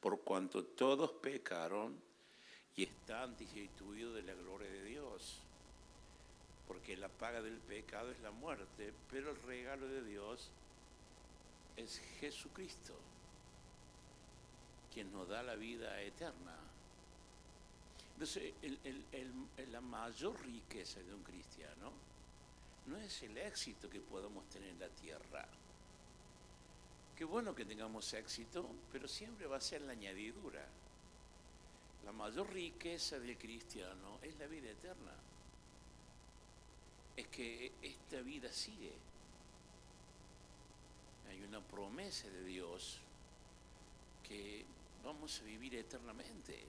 por cuanto todos pecaron y están destituidos de la gloria de Dios. Porque la paga del pecado es la muerte, pero el regalo de Dios es Jesucristo, quien nos da la vida eterna. Entonces, la mayor riqueza de un cristiano no es el éxito que podamos tener en la tierra. Qué bueno que tengamos éxito, pero siempre va a ser la añadidura. La mayor riqueza del cristiano es la vida eterna. Es que esta vida sigue. Hay una promesa de Dios que vamos a vivir eternamente.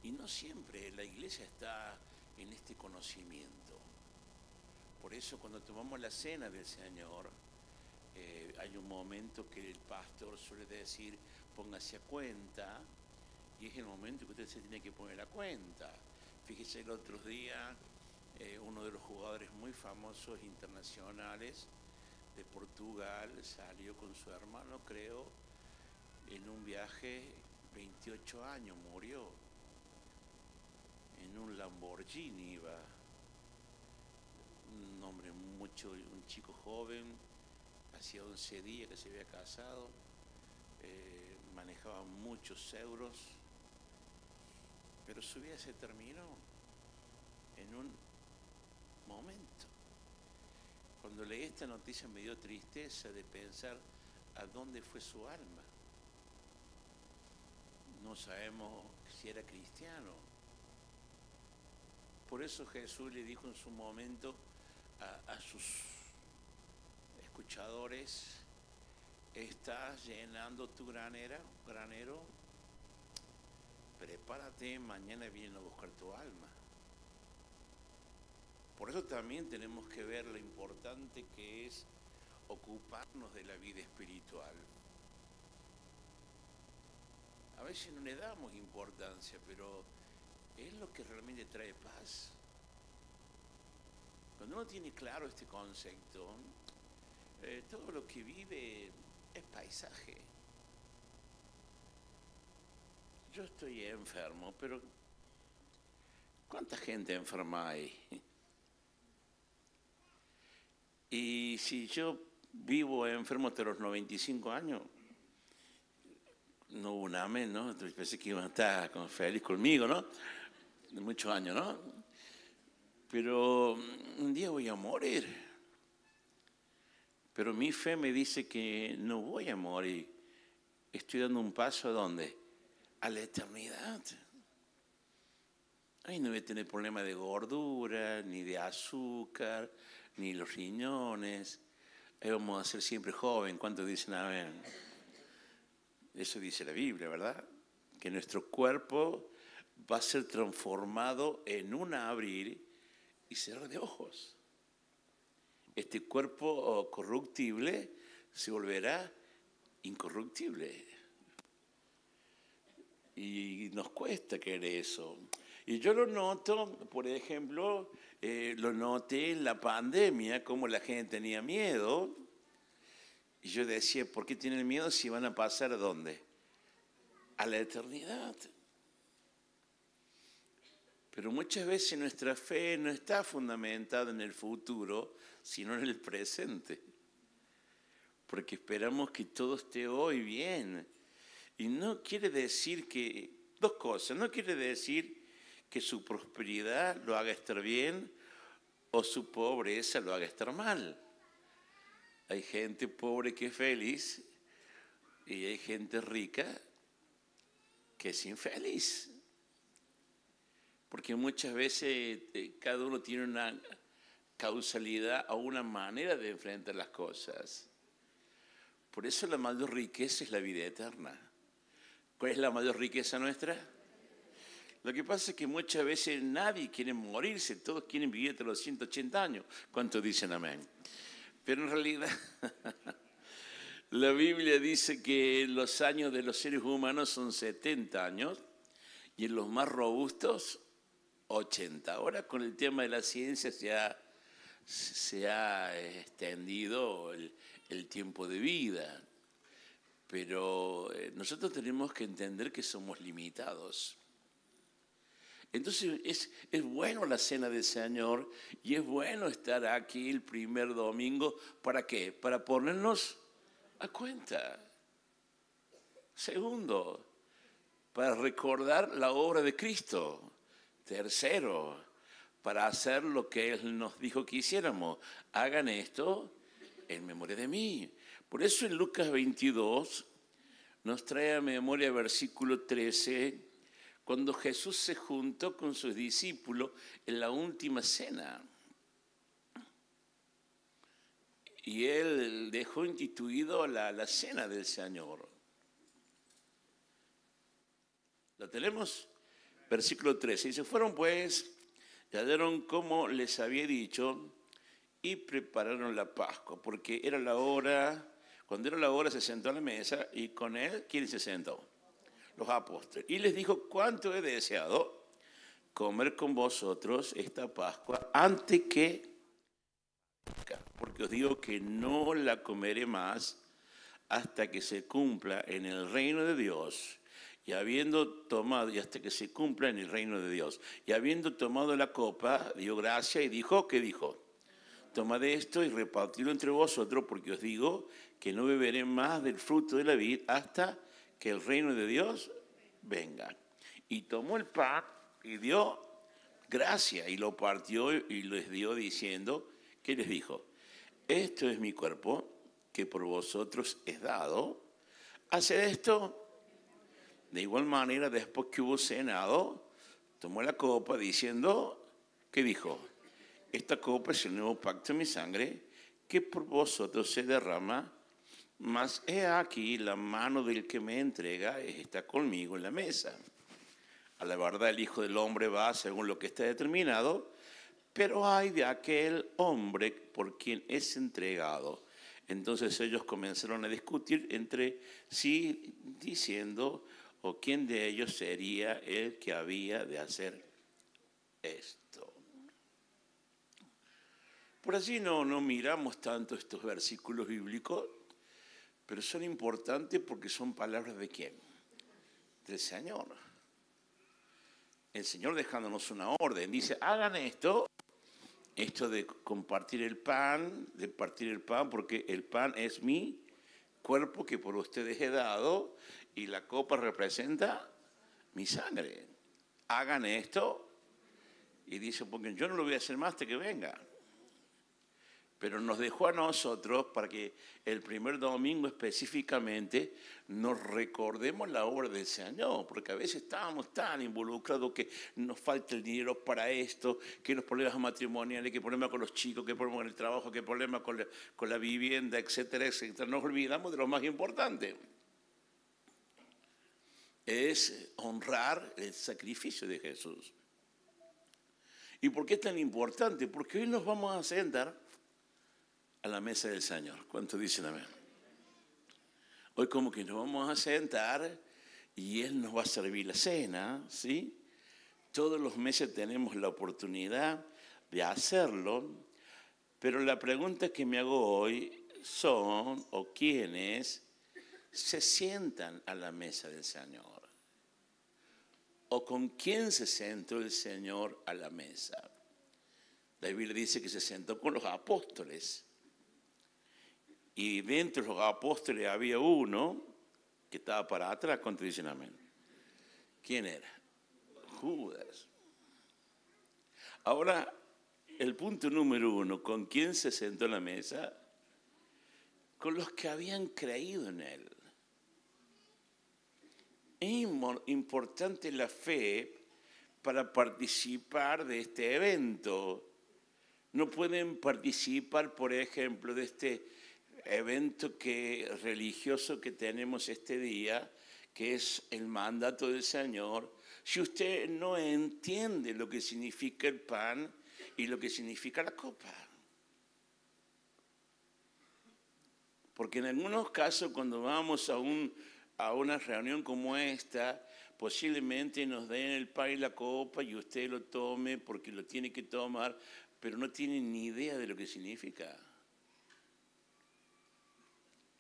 Y no siempre la iglesia está en este conocimiento. Por eso cuando tomamos la cena del Señor, hay un momento que el pastor suele decir, póngase a cuenta, y es el momento que usted se tiene que poner a cuenta. Fíjese, el otro día, uno de los jugadores muy famosos internacionales de Portugal salió con su hermano, creo, en un viaje, 28 años, murió. En un Lamborghini iba, un hombre un chico joven, hacía 11 días que se había casado, manejaba muchos euros, pero su vida se terminó en un momento. Cuando leí esta noticia me dio tristeza de pensar a dónde fue su alma. No sabemos si era cristiano. Por eso Jesús le dijo en su momento a sus escuchadores, estás llenando tu granero, prepárate, mañana vienen a buscar tu alma. Por eso también tenemos que ver lo importante que es ocuparnos de la vida espiritual. A veces no le damos importancia, pero es lo que realmente trae paz. Cuando uno tiene claro este concepto, todo lo que vive es paisaje. Yo estoy enfermo, pero ¿cuánta gente enferma hay? Y si yo vivo enfermo hasta los 95 años, no hubo un amén, ¿no? Entonces pensé que iban a estar feliz conmigo, ¿no? De muchos años, ¿no? Pero un día voy a morir. Pero mi fe me dice que no voy a morir. Estoy dando un paso ¿a dónde? A la eternidad. Ahí no voy a tener problema de gordura, ni de azúcar, ni los riñones. Ahí vamos a ser siempre joven. ¿Cuántos dicen amén? Eso dice la Biblia, ¿verdad? Que nuestro cuerpo va a ser transformado en un abrir y cerrar de ojos. Este cuerpo corruptible se volverá incorruptible. Y nos cuesta querer eso. Y yo lo noto, por ejemplo, lo noté en la pandemia, como la gente tenía miedo. Y yo decía, ¿por qué tienen miedo si van a pasar a dónde? A la eternidad. Pero muchas veces nuestra fe no está fundamentada en el futuro, sino en el presente. Porque esperamos que todo esté hoy bien. Y no quiere decir que, dos cosas, no quiere decir que su prosperidad lo haga estar bien o su pobreza lo haga estar mal. Hay gente pobre que es feliz y hay gente rica que es infeliz. Porque muchas veces cada uno tiene una causalidad o una manera de enfrentar las cosas. Por eso la mayor riqueza es la vida eterna. ¿Cuál es la mayor riqueza nuestra? Lo que pasa es que muchas veces nadie quiere morirse, todos quieren vivir hasta los 180 años. ¿Cuántos dicen amén? Pero en realidad la Biblia dice que los años de los seres humanos son 70 años y en los más robustos 80. Ahora con el tema de la ciencia se ha extendido el tiempo de vida. pero nosotros tenemos que entender que somos limitados. Entonces es bueno la cena del Señor y es bueno estar aquí el primer domingo. ¿Para qué? Para ponernos a cuenta. Segundo, para recordar la obra de Cristo. Tercero, para hacer lo que Él nos dijo que hiciéramos. Hagan esto en memoria de mí. Por eso en Lucas 22 nos trae a memoria el versículo 13, cuando Jesús se juntó con sus discípulos en la última cena. Y Él dejó instituido la cena del Señor. ¿La tenemos? Versículo 13. Y se fueron pues, y hallaron como les había dicho, y prepararon la Pascua, porque era la hora. Cuando era la hora se sentó a la mesa, y con él, ¿quién se sentó? Los apóstoles. Y les dijo: cuánto he deseado comer con vosotros esta Pascua antes que, porque os digo que no la comeré más hasta que se cumpla en el reino de Dios. Y habiendo tomado, y hasta que se cumpla en el reino de Dios, y habiendo tomado la copa, dio gracia y dijo, ¿qué dijo? Tomad esto y repartidlo entre vosotros, porque os digo que no beberé más del fruto de la vid hasta que el reino de Dios venga. Y tomó el pan y dio gracia, y lo partió y les dio diciendo, ¿qué les dijo? Esto es mi cuerpo, que por vosotros es dado. Haced esto. De igual manera, después que hubo cenado, tomó la copa diciendo, ¿qué dijo? Esta copa es el nuevo pacto en mi sangre, que por vosotros se derrama, mas he aquí la mano del que me entrega está conmigo en la mesa. A la verdad el Hijo del Hombre va según lo que está determinado, pero hay de aquel hombre por quien es entregado. Entonces ellos comenzaron a discutir entre sí, diciendo, ¿o quién de ellos sería el que había de hacer esto? Por allí no miramos tanto estos versículos bíblicos, pero son importantes porque son palabras ¿de quién? Del Señor. El Señor dejándonos una orden. Dice, hagan esto de compartir el pan, de partir el pan, porque el pan es mi cuerpo que por ustedes he dado, y la copa representa mi sangre. Hagan esto. Y dice, porque yo no lo voy a hacer más hasta que venga. Pero nos dejó a nosotros para que el primer domingo específicamente nos recordemos la obra del Señor, porque a veces estábamos tan involucrados que nos falta el dinero para esto, que los problemas matrimoniales, que problemas con los chicos, que problemas con el trabajo, que problemas con la vivienda, etcétera, etcétera. Nos olvidamos de lo más importante. Es honrar el sacrificio de Jesús. ¿Y por qué es tan importante? Porque hoy nos vamos a sentar a la mesa del Señor. ¿Cuántos dicen amén? Hoy como que nos vamos a sentar y Él nos va a servir la cena, ¿sí? Todos los meses tenemos la oportunidad de hacerlo, pero la pregunta que me hago hoy son, o quiénes se sientan a la mesa del Señor. ¿O con quién se sentó el Señor a la mesa? La Biblia dice que se sentó con los apóstoles. Y dentro de los apóstoles había uno que estaba para atrás. ¿Cuántos dicen amén? ¿Quién era? Judas. Ahora, el punto número uno, ¿con quién se sentó a la mesa? Con los que habían creído en Él. Es importante la fe para participar de este evento. No pueden participar, por ejemplo, de este evento religioso que tenemos este día, que es el mandato del Señor, si usted no entiende lo que significa el pan y lo que significa la copa. Porque en algunos casos, cuando vamos a una reunión como esta, posiblemente nos den el pan y la copa y usted lo tome porque lo tiene que tomar, pero no tiene ni idea de lo que significa.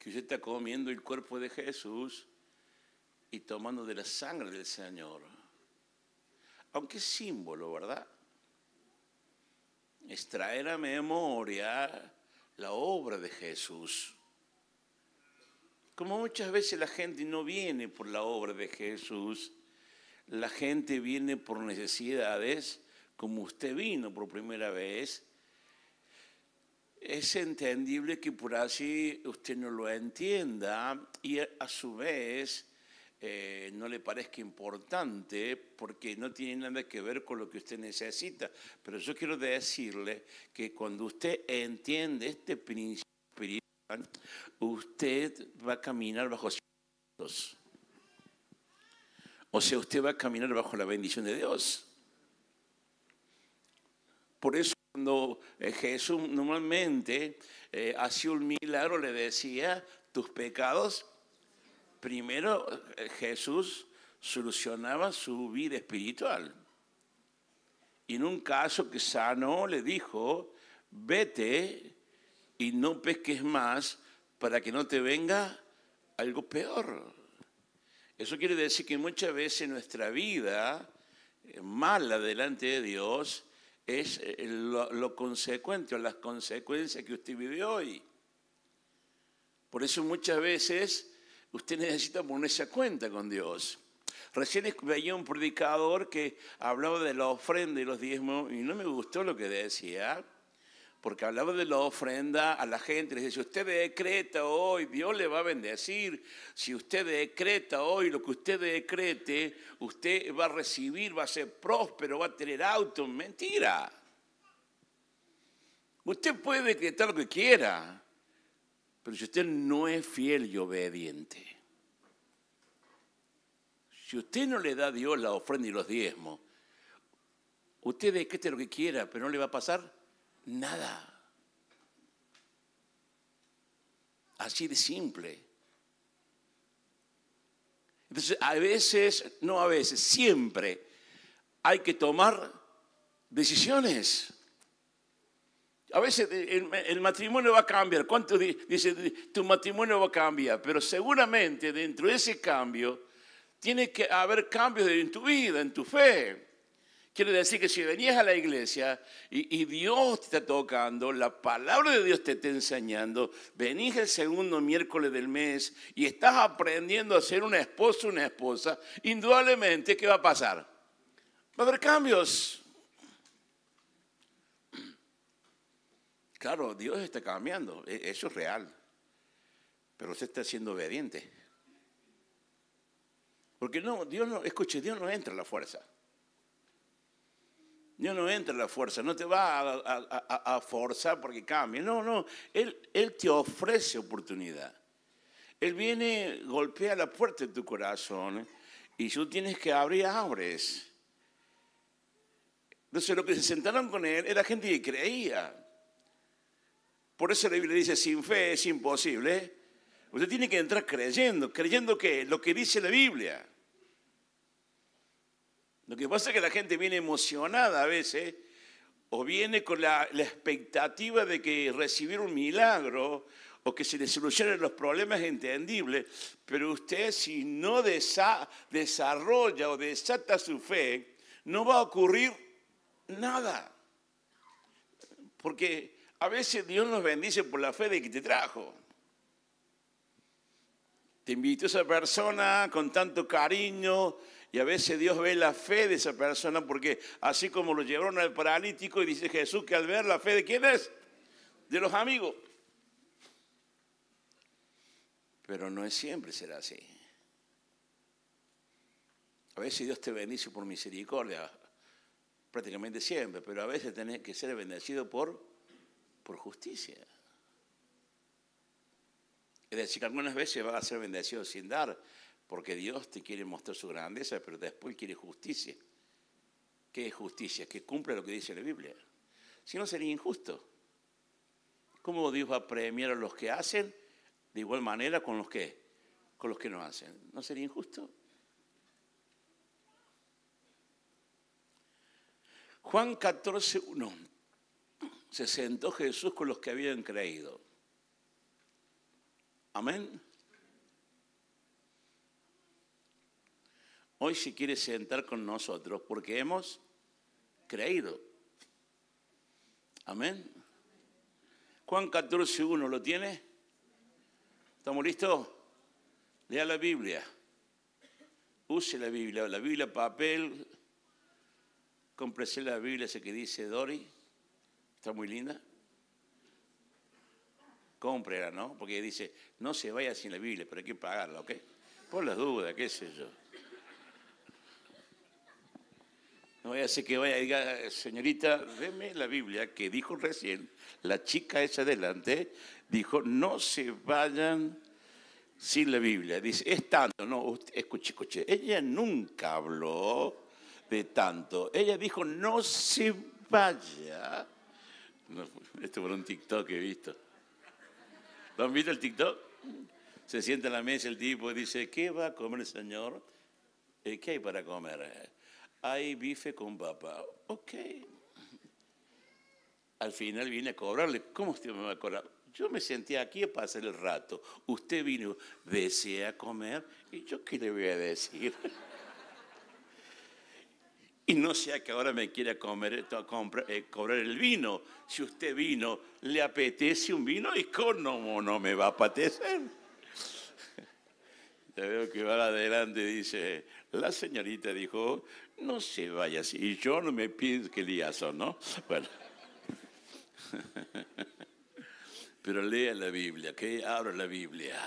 que usted está comiendo el cuerpo de Jesús y tomando de la sangre del Señor. Aunque es símbolo, ¿verdad? Es traer a memoria la obra de Jesús. Como muchas veces la gente no viene por la obra de Jesús, la gente viene por necesidades, como usted vino por primera vez. Es entendible que por así usted no lo entienda y a su vez no le parezca importante porque no tiene nada que ver con lo que usted necesita. Pero yo quiero decirle que cuando usted entiende este principio espiritual, usted va a caminar bajo cielos. O sea, usted va a caminar bajo la bendición de Dios. Por eso cuando Jesús normalmente hacía un milagro, le decía, tus pecados, primero Jesús solucionaba su vida espiritual. Y en un caso que sanó, le dijo, vete y no peques más para que no te venga algo peor. Eso quiere decir que muchas veces nuestra vida mala delante de Dios es lo consecuente o las consecuencias que usted vive hoy. Por eso muchas veces usted necesita ponerse a cuenta con Dios. Recién veía un predicador que hablaba de la ofrenda y los diezmos y no me gustó lo que decía, porque hablaba de la ofrenda a la gente. Les decía, si usted decreta hoy, Dios le va a bendecir. Si usted decreta hoy lo que usted decrete, usted va a recibir, va a ser próspero, va a tener auto. Mentira. Usted puede decretar lo que quiera, pero si usted no es fiel y obediente, si usted no le da a Dios la ofrenda y los diezmos, usted decrete lo que quiera, pero no le va a pasar nada. Así de simple. Entonces, siempre hay que tomar decisiones. A veces el matrimonio va a cambiar. ¿Cuánto dice tu matrimonio va a cambiar? Pero seguramente dentro de ese cambio tiene que haber cambios en tu vida, en tu fe. Quiere decir que si venías a la iglesia y Dios te está tocando, la palabra de Dios te está enseñando, venís el segundo miércoles del mes y estás aprendiendo a ser un esposo, una esposa, indudablemente, ¿qué va a pasar? Va a haber cambios. Claro, Dios está cambiando, eso es real, pero usted está siendo obediente. Porque Dios no entra a la fuerza. Dios no entra en la fuerza, no te va a forzar porque cambie. No, Él te ofrece oportunidad. Él viene, golpea la puerta de tu corazón y tú tienes que abrir, abres. Entonces los que se sentaron con Él era gente que creía. Por eso la Biblia dice, sin fe es imposible. Usted tiene que entrar creyendo que lo que dice la Biblia. Lo que pasa es que la gente viene emocionada a veces, o viene con la expectativa de que recibir un milagro, o que se le solucionen los problemas es entendible, pero usted si no desarrolla o desata su fe, no va a ocurrir nada. Porque a veces Dios nos bendice por la fe de que te trajo. Te invitó a esa persona con tanto cariño, y a veces Dios ve la fe de esa persona, porque así como lo llevaron al paralítico, y dice Jesús que al ver la fe de ¿quién es? De los amigos. Pero no es siempre será así. A veces Dios te bendice por misericordia, prácticamente siempre, pero a veces tenés que ser bendecido por justicia. Es decir, que algunas veces vas a ser bendecido sin dar, porque Dios te quiere mostrar su grandeza, pero después quiere justicia. ¿Qué es justicia? Que cumpla lo que dice la Biblia. Si no, sería injusto. ¿Cómo Dios va a premiar a los que hacen de igual manera con los que no hacen? ¿No sería injusto? Juan 14:1. Se sentó Jesús con los que habían creído. Amén. Hoy se quiere sentar con nosotros porque hemos creído. Amén. Juan 14:1, ¿lo tiene? ¿Estamos listos? Lea la Biblia. Use la Biblia papel. Cómprese la Biblia, esa que dice Dori. Está muy linda. Cómprela, ¿no? Porque dice, no se vaya sin la Biblia, pero hay que pagarla, ¿ok? Por las dudas, qué sé yo. No vaya a ser que vaya y diga, señorita, deme la Biblia, que dijo recién, la chica esa adelante, dijo, no se vayan sin la Biblia. Dice, es tanto, no, escuche, ella nunca habló de tanto. Ella dijo, no se vaya. No, esto por un TikTok que he visto. ¿Lo han visto el TikTok? Se sienta en la mesa el tipo y dice, ¿qué va a comer el señor? ¿Qué hay para comer? Hay bife con papa. Ok. Al final viene a cobrarle. ¿Cómo usted me va a cobrar? Yo me senté aquí a pasar el rato. Usted vino, ¿desea comer? ¿Y yo qué le voy a decir? Y no sea que ahora me quiera cobrar el vino. Si usted vino, ¿le apetece un vino? ¿Y cómo no me va a apetecer? Ya veo que va adelante, dice, la señorita dijo, no se vaya así. Y yo no me pienso que liazo, ¿no? Bueno. Pero lea la Biblia, que abra la Biblia.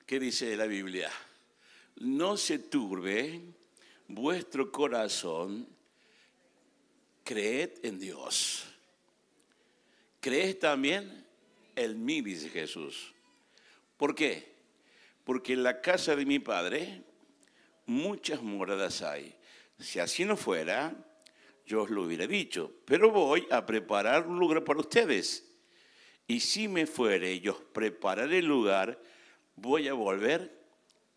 ¿Qué dice la Biblia? No se turbe vuestro corazón, creed en Dios. Creed también en mí, dice Jesús. ¿Por qué? Porque en la casa de mi Padre muchas moradas hay. Si así no fuera, yo os lo hubiera dicho. Pero voy a preparar un lugar para ustedes. Y si me fuere y os prepararé el lugar, voy a volver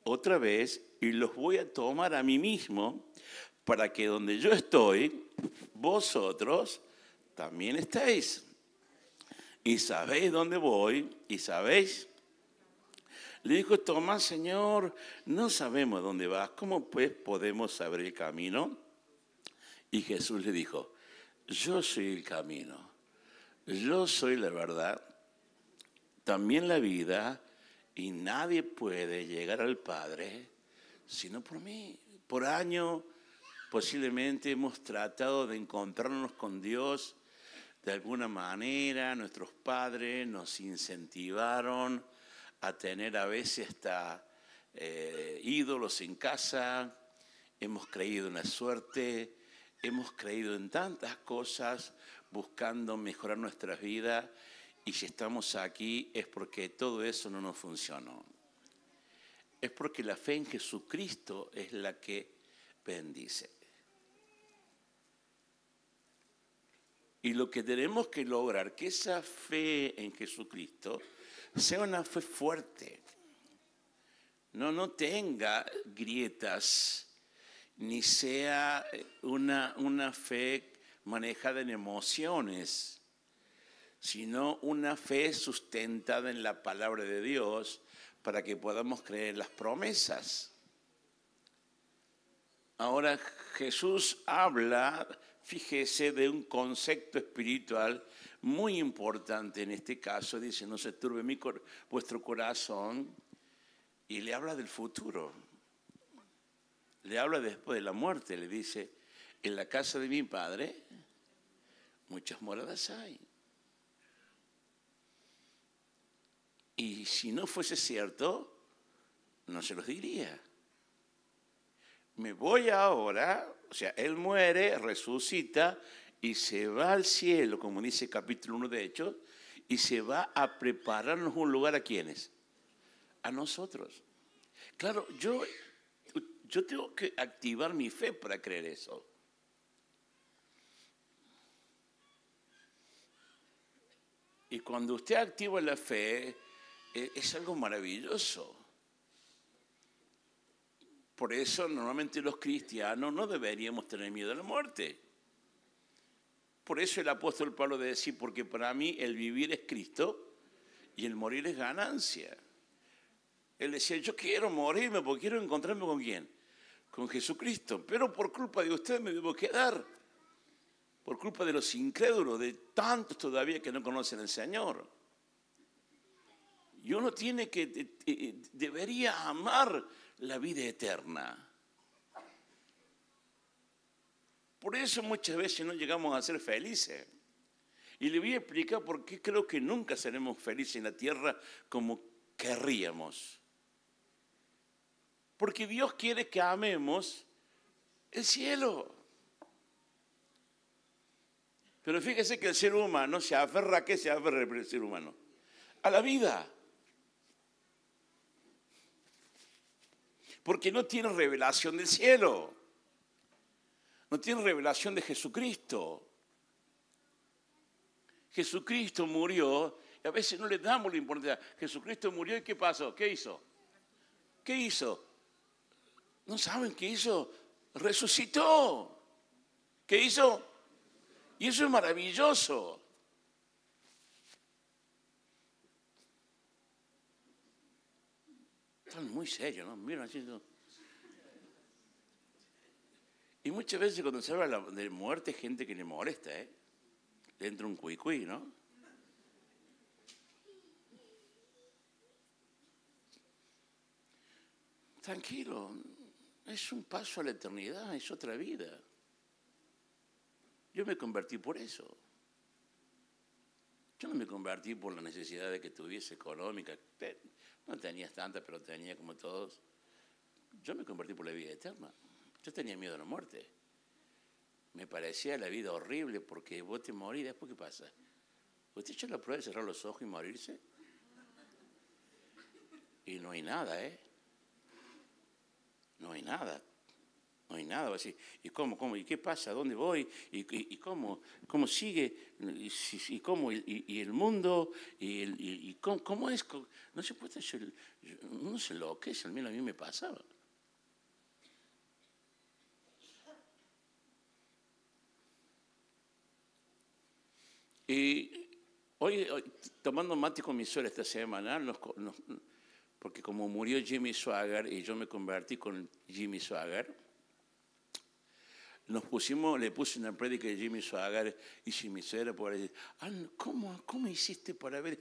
otra vez y los voy a tomar a mí mismo, para que donde yo estoy, vosotros también estéis. Y sabéis dónde voy, y sabéis. Le dijo Tomás, Señor, no sabemos dónde vas, ¿cómo pues podemos saber el camino? Y Jesús le dijo, yo soy el camino, yo soy la verdad, también la vida, y nadie puede llegar al Padre sino por mí. Por años posiblemente hemos tratado de encontrarnos con Dios de alguna manera. Nuestros padres nos incentivaron a tener a veces hasta ídolos en casa. Hemos creído en la suerte, hemos creído en tantas cosas buscando mejorar nuestras vidas. Y si estamos aquí es porque todo eso no nos funcionó. Es porque la fe en Jesucristo es la que bendice. Y lo que tenemos que lograr, que esa fe en Jesucristo sea una fe fuerte. No tenga grietas, ni sea una fe manejada en emociones, sino una fe sustentada en la palabra de Dios para que podamos creer en las promesas. Ahora Jesús habla, fíjese, de un concepto espiritual muy importante en este caso. Dice, no se turbe vuestro corazón, y le habla del futuro. Le habla después de la muerte, le dice, en la casa de mi Padre muchas moradas hay. Y si no fuese cierto, no se los diría. Me voy ahora, o sea, Él muere, resucita y se va al cielo, como dice capítulo 1 de Hechos, y se va a prepararnos un lugar. ¿A quiénes? A nosotros. Claro, yo tengo que activar mi fe para creer eso. Y cuando usted activa la fe, es algo maravilloso. Por eso normalmente los cristianos no deberíamos tener miedo a la muerte. Por eso el apóstol Pablo decía, porque para mí el vivir es Cristo y el morir es ganancia. Él decía, yo quiero morirme porque quiero encontrarme ¿con quién? Con Jesucristo, pero por culpa de usted me debo quedar, por culpa de los incrédulos, de tantos todavía que no conocen al Señor. Y uno tiene que, debería amar la vida eterna. Por eso muchas veces no llegamos a ser felices. Y le voy a explicar por qué creo que nunca seremos felices en la tierra como querríamos. Porque Dios quiere que amemos el cielo. Pero fíjese que el ser humano se aferra ¿a qué se aferra el ser humano? A la vida. Porque no tiene revelación del cielo. No tiene revelación de Jesucristo. Jesucristo murió y a veces no le damos la importancia. Jesucristo murió y ¿qué pasó? ¿Qué hizo? ¿Qué hizo? ¿No saben qué hizo? Resucitó. ¿Qué hizo? Y eso es maravilloso. Están muy serios, ¿no? Miren así. Y muchas veces cuando se habla de muerte hay gente que le molesta, ¿eh? Le entra un cuicuí, ¿no? Tranquilo, es un paso a la eternidad, es otra vida. Yo me convertí por eso. Yo no me convertí por la necesidad de que tuviese económica. No tenías tanta, pero tenía como todos. Yo me convertí por la vida eterna. Yo tenía miedo a la muerte. Me parecía la vida horrible porque vos te morís, ¿después qué pasa? ¿Usted echó la prueba de cerrar los ojos y morirse? Y no hay nada, ¿eh? No hay nada. No hay nada. Así, ¿y cómo? ¿Y qué pasa? ¿Dónde voy? ¿Y cómo sigue? ¿Y cómo? ¿Y el mundo? ¿Y cómo es? No se puede hacer. No sé lo que es. Al menos a mí me pasaba. Y hoy tomando mate con mi suegra esta semana, porque como murió Jimmy Swaggart y yo me convertí con Jimmy Swaggart, le puse una prédica de Jimmy Swaggart y Jimmy Swaggart por ahí, ¿cómo hiciste para ver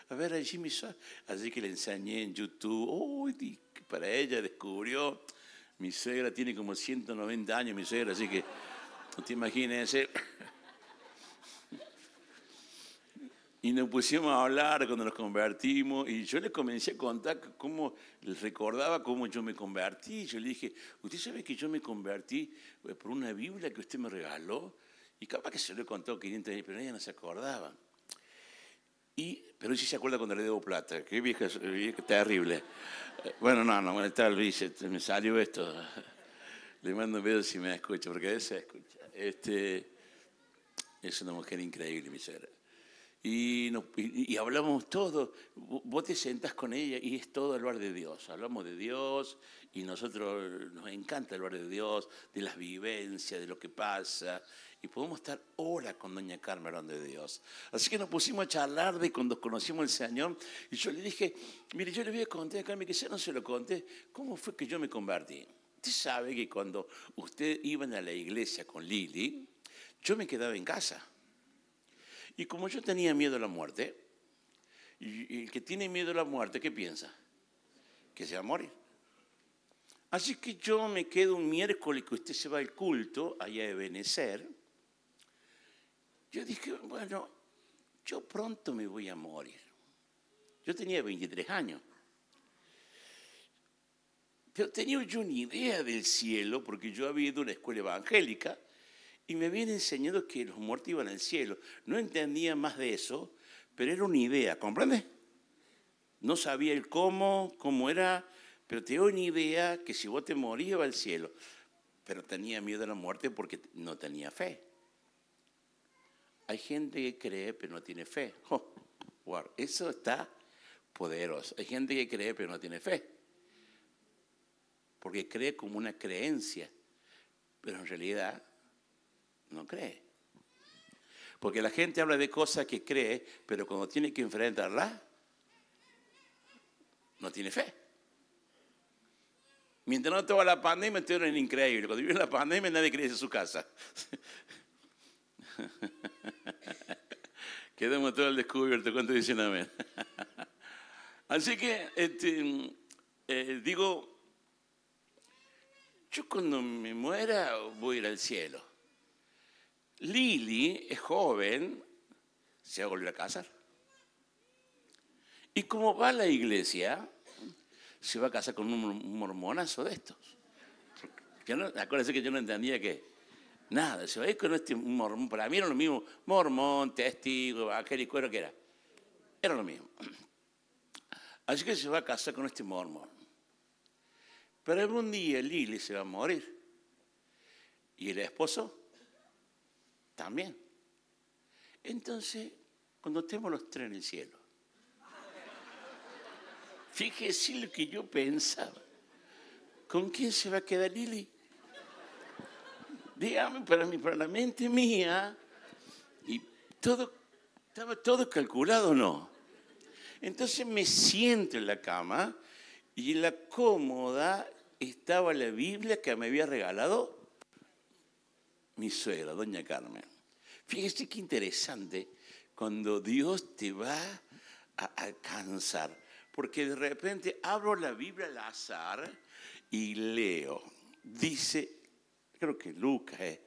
a Jimmy Swaggart? Así que le enseñé en YouTube, para ella descubrió, mi suegra tiene como 190 años, mi suegra, así que no te imagines. Y nos pusimos a hablar cuando nos convertimos y yo le comencé a contar cómo, les recordaba cómo yo me convertí. Yo le dije, ¿usted sabe que yo me convertí por una Biblia que usted me regaló? Y capaz que se lo he contado 500 años, pero ella no se acordaba. Pero sí se acuerda cuando le debo plata. Qué vieja terrible. Bueno, bueno, tal vez me salió esto. Le mando un beso si me escucha, porque a veces se escucha. Es una mujer increíble, mi suegra. Y hablamos todo, vos te sentás con ella y es todo hablar de Dios, hablamos de Dios y nosotros nos encanta hablar de Dios, de las vivencias, de lo que pasa y podemos estar horas con doña Carmen hablando de Dios. Así que nos pusimos a charlar de cuando conocimos al Señor y yo le dije, mire, yo le voy a contar a Carmen, que ya no se lo conté, cómo fue que yo me convertí. Usted sabe que cuando usted iba a la iglesia con Lili, yo me quedaba en casa. Y como yo tenía miedo a la muerte, y el que tiene miedo a la muerte, ¿qué piensa? Que se va a morir. Así que yo me quedo un miércoles que usted se va al culto, allá de Benecer. Yo dije, bueno, yo pronto me voy a morir. Yo tenía 23 años. Pero tenía yo una idea del cielo, porque yo había ido a una escuela evangélica, y me habían enseñado que los muertos iban al cielo. No entendía más de eso, pero era una idea, ¿comprende? No sabía el cómo era, pero tenía una idea que si vos te morías iba al cielo. Pero tenía miedo a la muerte porque no tenía fe. Hay gente que cree pero no tiene fe. Wow, eso está poderoso. Hay gente que cree pero no tiene fe. Porque cree como una creencia, pero en realidad no cree. Porque la gente habla de cosas que cree, pero cuando tiene que enfrentarlas, no tiene fe. Mientras no estaba la pandemia, esto era increíble. Cuando vino la pandemia, nadie quería irse a su casa. Quedamos todos al descubierto. ¿Cuántos dicen amén? Así que, digo, yo cuando me muera voy a ir al cielo. Lili es joven, se va a volver a casar. Y como va a la iglesia, se va a casar con un mormonazo de estos. Acuérdense que yo no entendía que nada, se va a ir con este mormón. Para mí era lo mismo, mormón, testigo, evangélico, era que era. Era lo mismo. Así que se va a casar con este mormón. Pero algún día Lili se va a morir. Y el esposo también. Entonces, cuando estemos los tres en el cielo, fíjese lo que yo pensaba. ¿Con quién se va a quedar Lili? Dígame, para la mente mía, y todo, estaba todo calculado, ¿no? Entonces me siento en la cama y en la cómoda estaba la Biblia que me había regalado mi suegra, doña Carmen. Fíjese qué interesante cuando Dios te va a alcanzar. Porque de repente abro la Biblia al azar y leo. Dice, creo que Lucas,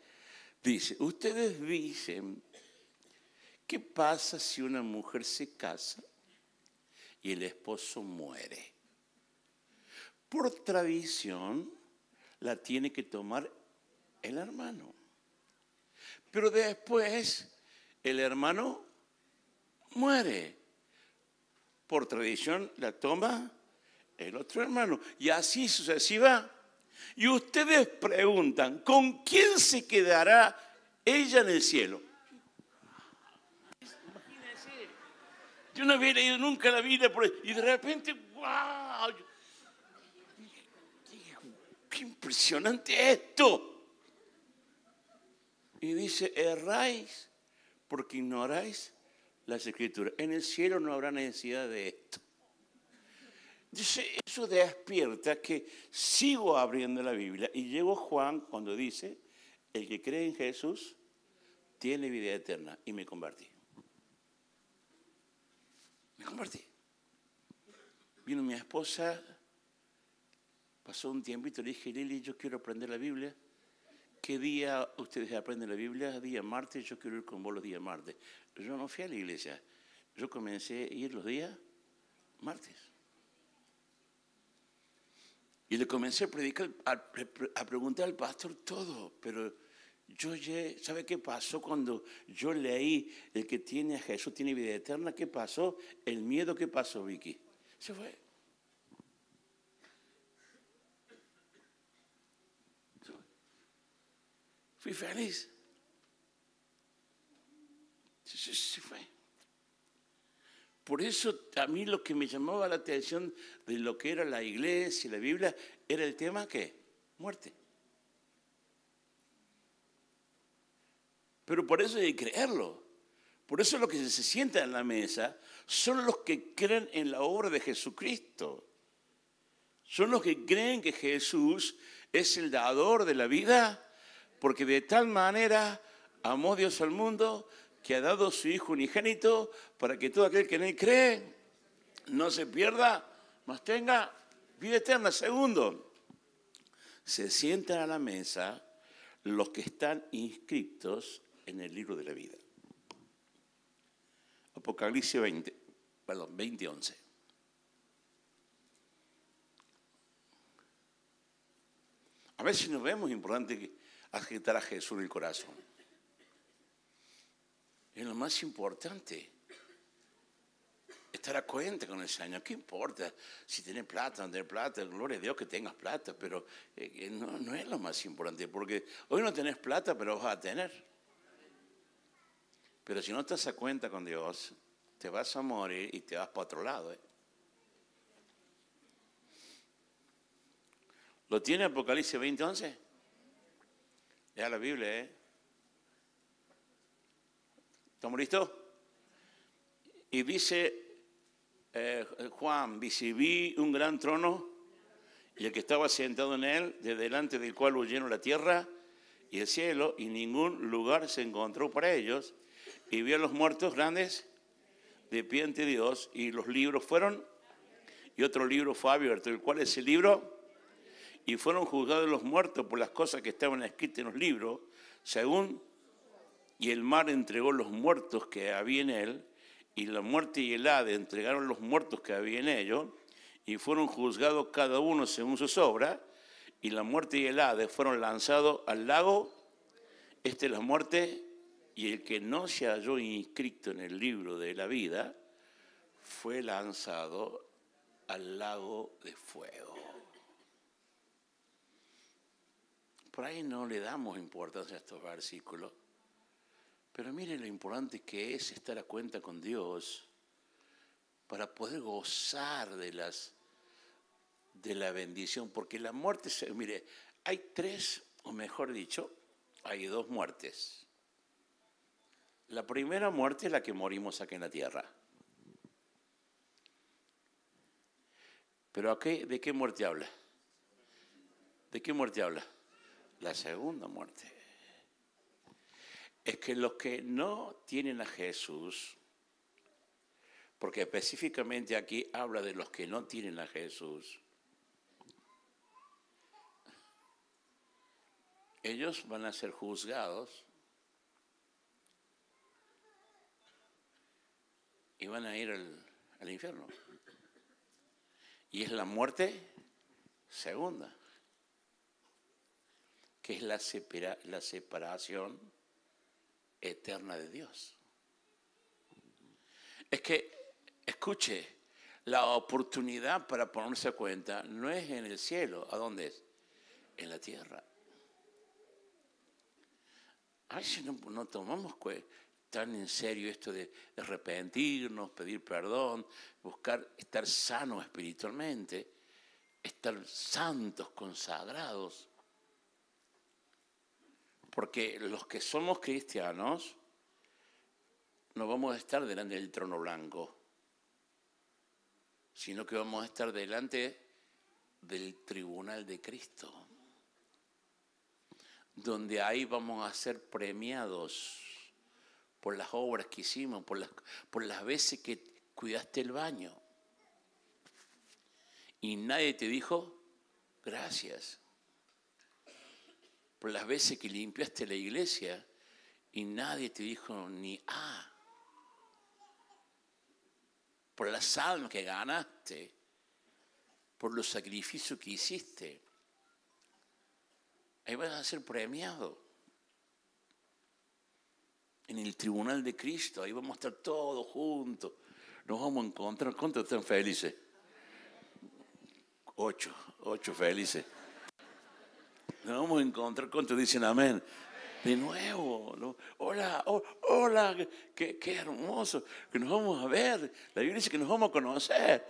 dice, ustedes dicen, ¿qué pasa si una mujer se casa y el esposo muere? Por tradición la tiene que tomar el hermano. Pero después el hermano muere. Por tradición la toma el otro hermano. Y así sucesiva. Y ustedes preguntan, ¿con quién se quedará ella en el cielo? Imagínense. Yo no había leído nunca la Biblia y de repente, ¡wow! ¡Qué impresionante esto! Y dice, erráis porque ignoráis las Escrituras. En el cielo no habrá necesidad de esto. Dice, eso despierta que sigo abriendo la Biblia y llego a Juan cuando dice, el que cree en Jesús tiene vida eterna. Y me convertí. Me convertí. Vino mi esposa, pasó un tiempito, le dije, Lili, yo quiero aprender la Biblia. ¿Qué día ustedes aprenden la Biblia? Día martes, yo quiero ir con vos los días martes. Yo no fui a la iglesia. Yo comencé a ir los días martes. Y le comencé a predicar, a preguntar al pastor todo. Pero yo ya, ¿sabe qué pasó cuando yo leí el que tiene a Jesús tiene vida eterna? ¿Qué pasó? El miedo, ¿qué pasó, Vicky? Se fue. Fui feliz. Se fue. Por eso a mí lo que me llamaba la atención de lo que era la iglesia y la Biblia era el tema ¿qué? Muerte. Pero por eso hay que creerlo. Por eso los que se sientan en la mesa son los que creen en la obra de Jesucristo. Son los que creen que Jesús es el dador de la vida, porque de tal manera amó Dios al mundo que ha dado su Hijo unigénito para que todo aquel que en Él cree no se pierda, mas tenga vida eterna. Segundo, se sientan a la mesa los que están inscritos en el libro de la vida. Apocalipsis 20:11. A veces nos vemos importante agitar a Jesús en el corazón. Es lo más importante. Estar a cuenta con el Señor. ¿Qué importa si tienes plata o no tienes plata? Gloria a Dios que tengas plata, pero no es lo más importante. Porque hoy no tenés plata, pero vas a tener. Pero si no estás a cuenta con Dios, te vas a morir y te vas para otro lado. ¿Lo tiene Apocalipsis 20:11? Ya la Biblia, ¿Estamos listos? Y dice, Juan dice, vi un gran trono y el que estaba sentado en él, de delante del cual huyeron la tierra y el cielo, y ningún lugar se encontró para ellos. Y vio a los muertos grandes de pie ante Dios, y los libros fueron, y otro libro fue abierto, el cual es el libro, y fueron juzgados los muertos por las cosas que estaban escritas en los libros, según, y el mar entregó los muertos que había en él, y la muerte y el Hades entregaron los muertos que había en ellos, y fueron juzgados cada uno según sus obras, y la muerte y el Hades fueron lanzados al lago. Esta es la muerte, y el que no se halló inscrito en el libro de la vida fue lanzado al lago de fuego. Por ahí no le damos importancia a estos versículos, pero miren lo importante que es estar a cuenta con Dios para poder gozar de la bendición, porque la muerte, mire, hay tres, o mejor dicho, hay dos muertes. La primera muerte es la que morimos aquí en la tierra. ¿Pero de qué muerte habla? ¿De qué muerte habla? La segunda muerte. Es que los que no tienen a Jesús, porque específicamente aquí habla de los que no tienen a Jesús, ellos van a ser juzgados y van a ir al infierno. Y es la muerte segunda, que es la separación eterna de Dios. Es que, escuche, la oportunidad para ponerse a cuenta no es en el cielo. ¿A dónde es? En la tierra. A veces no tomamos tan en serio esto de arrepentirnos, pedir perdón, buscar estar sanos espiritualmente, estar santos, consagrados. Porque los que somos cristianos no vamos a estar delante del trono blanco, sino que vamos a estar delante del tribunal de Cristo, donde ahí vamos a ser premiados por las obras que hicimos, por las veces que cuidaste el baño. Y nadie te dijo gracias. Por las veces que limpiaste la iglesia y nadie te dijo ni por las almas que ganaste, por los sacrificios que hiciste. Ahí vas a ser premiado. En el tribunal de Cristo, ahí vamos a estar todos juntos. Nos vamos a encontrar. ¿Cuántos están felices? 8 felices. Nos vamos a encontrar. ¿Cuántos dicen amén? De nuevo, ¿no? Hola, qué hermoso, que nos vamos a ver. La Biblia dice que nos vamos a conocer.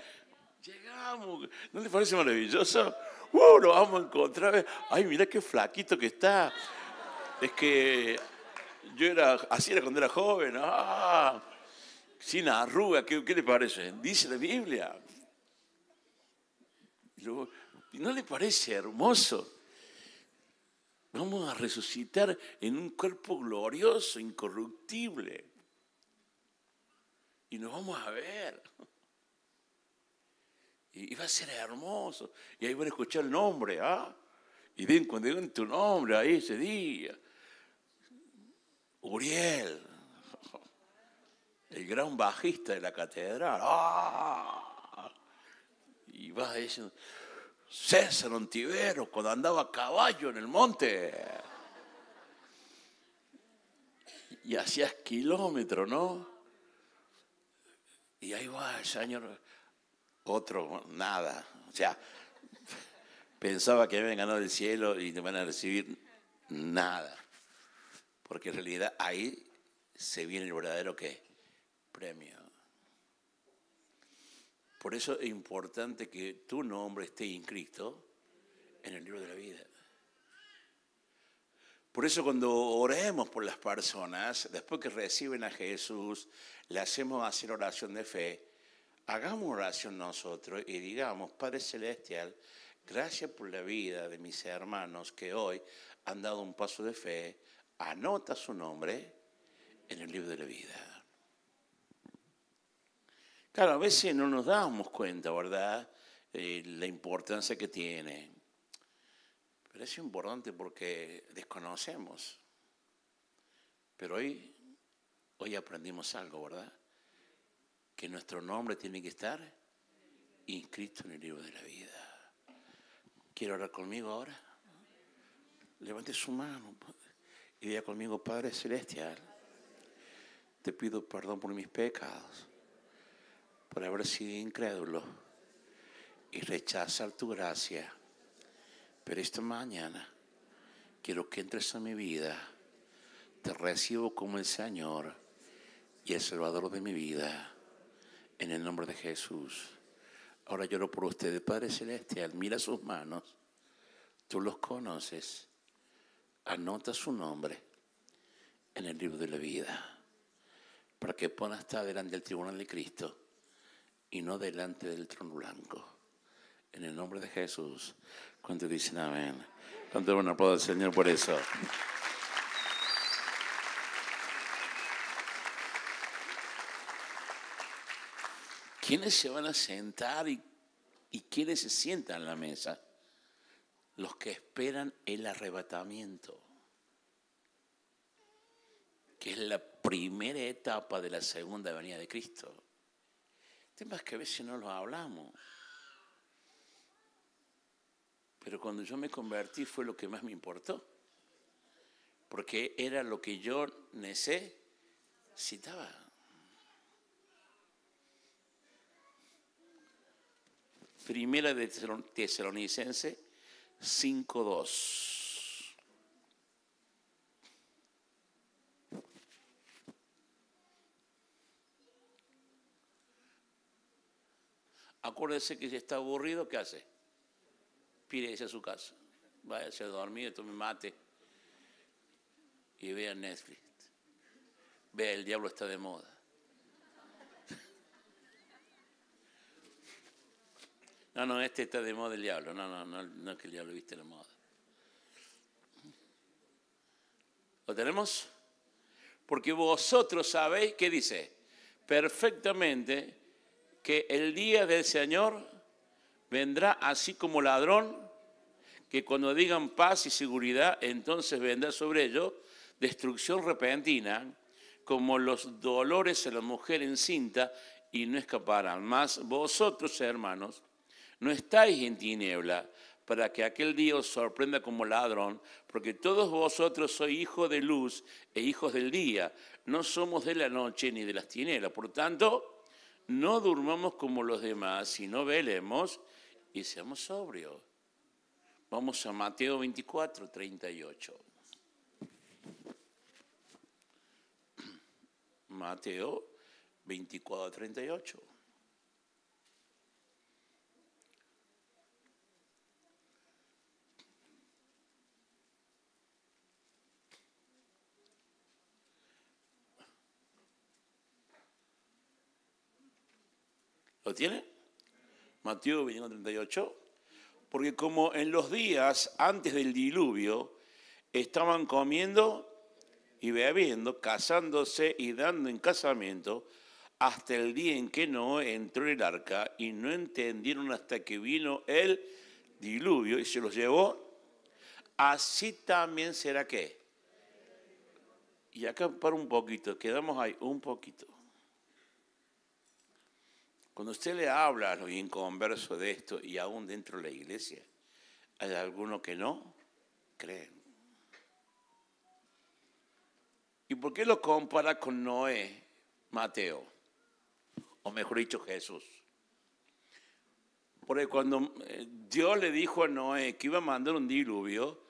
Llegamos, ¿no les parece maravilloso? Lo vamos a encontrar. Ay, mira qué flaquito que está. Es que así era cuando era joven. Sin arruga, ¿qué le parece? Dice la Biblia. ¿No le parece hermoso? Vamos a resucitar en un cuerpo glorioso, incorruptible. Y nos vamos a ver. Y va a ser hermoso. Y ahí van a escuchar el nombre, Y ven cuando digan tu nombre ahí ese día. Uriel, el gran bajista de la catedral. Y vas diciendo, César Ontivero, cuando andaba a caballo en el monte. Y hacías kilómetros, ¿no? Y ahí va el Señor, otro, nada. O sea, pensaba que habían ganado el cielo y no van a recibir nada. Porque en realidad ahí se viene el verdadero ¿qué? Premio. Por eso es importante que tu nombre esté inscrito en el libro de la vida. Por eso cuando oremos por las personas, después que reciben a Jesús, le hacemos hacer oración de fe, hagamos oración nosotros y digamos, Padre Celestial, gracias por la vida de mis hermanos que hoy han dado un paso de fe. Anota su nombre en el libro de la vida. Claro, a veces no nos damos cuenta, ¿verdad? La importancia que tiene. Pero es importante porque desconocemos. Pero hoy aprendimos algo, ¿verdad? Que nuestro nombre tiene que estar inscrito en el libro de la vida. ¿Quiere orar conmigo ahora? Levante su mano y diga conmigo, Padre Celestial, te pido perdón por mis pecados, por haber sido incrédulo y rechazar tu gracia. Pero esta mañana quiero que entres a mi vida. Te recibo como el Señor y el Salvador de mi vida. En el nombre de Jesús. Ahora lloro por ustedes, Padre Celestial. Mira sus manos. Tú los conoces. Anota su nombre en el libro de la vida. Para que puedan estar delante del tribunal de Cristo y no delante del trono blanco. En el nombre de Jesús. ¿Cuántos dicen amén? ¿Cuánto un aplauso al Señor por eso? ¿Quiénes se van a sentar y quiénes se sientan en la mesa? Los que esperan el arrebatamiento, que es la primera etapa de la segunda venida de Cristo. Temas que a veces no los hablamos. Pero cuando yo me convertí fue lo que más me importó. Porque era lo que yo necesitaba. Primera de Tesalonicenses 5:2. Acuérdese que si está aburrido, ¿qué hace? Pírese a su casa. Váyase a dormir, tome mate y vea Netflix. Vea El Diablo Está de Moda. No, este está de moda el diablo. No es que el diablo viste la moda. ¿Lo tenemos? Porque vosotros sabéis, ¿qué dice? Perfectamente que el día del Señor vendrá así como ladrón, que cuando digan paz y seguridad, entonces vendrá sobre ellos destrucción repentina, como los dolores a la mujer encinta, y no escaparán. Mas vosotros, hermanos, no estáis en tiniebla para que aquel día os sorprenda como ladrón, porque todos vosotros sois hijos de luz e hijos del día. No somos de la noche ni de las tinieblas. Por tanto, no durmamos como los demás, sino velemos y seamos sobrios. Vamos a Mateo 24:38. Mateo 24:38. ¿Lo tiene? Mateo 24:38. Porque como en los días antes del diluvio estaban comiendo y bebiendo, casándose y dando en casamiento, hasta el día en que Noé entró en el arca, y no entendieron hasta que vino el diluvio y se los llevó, así también será que. Y acá para un poquito, quedamos ahí un poquito. Cuando usted le habla a los inconversos de esto, y aún dentro de la iglesia, hay algunos que no creen. ¿Y por qué lo compara con Noé, Mateo? O mejor dicho, Jesús. Porque cuando Dios le dijo a Noé que iba a mandar un diluvio,